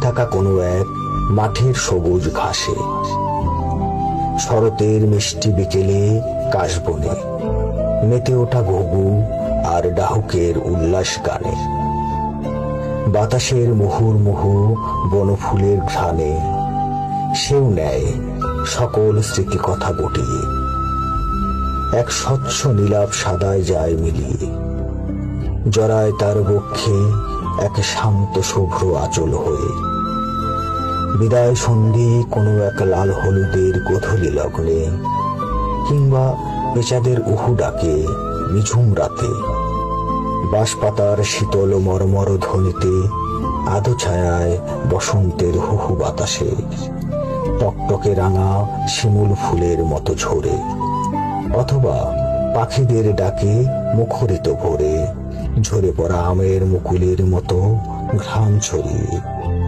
থাকা কোনো এক মাঠের সবুজ ঘাসে, শরতের মিষ্টি বিকেলে কাশবনে মেতে ওঠা ঘুঘু আর ডাহুকের উল্লাস গানে, বাতাসের মুহুর্মুহু বনফুলের ঘ্রাণে সেও নেয় সকল স্মৃতি কথা বটিয়ে, এক স্বচ্ছ নীলাভ সাদায় যায় মিলিয়ে, জড়ায় তার বক্ষে এক শান্ত শুভ্র আঁচল হয়ে। বিদায় সন্ধি কোনো এক লাল হলুদের গোধূলি লগ্নে, কিংবা পেঁচাদের উহু ডাকে নিঝুম রাতে, বাঁশপাতার শীতল মরমর ধ্বনিতে, আধো ছায়ায় বসন্তের হুহু বাতাসে, টকটকে রাঙা শিমুল ফুলের মতো ঝরে, অথবা পাখিদের ডাকে মুখরিত ভোরে ঝরে পড়া আমের মুকুলের মতো ঘ্রাণ ছড়িয়ে।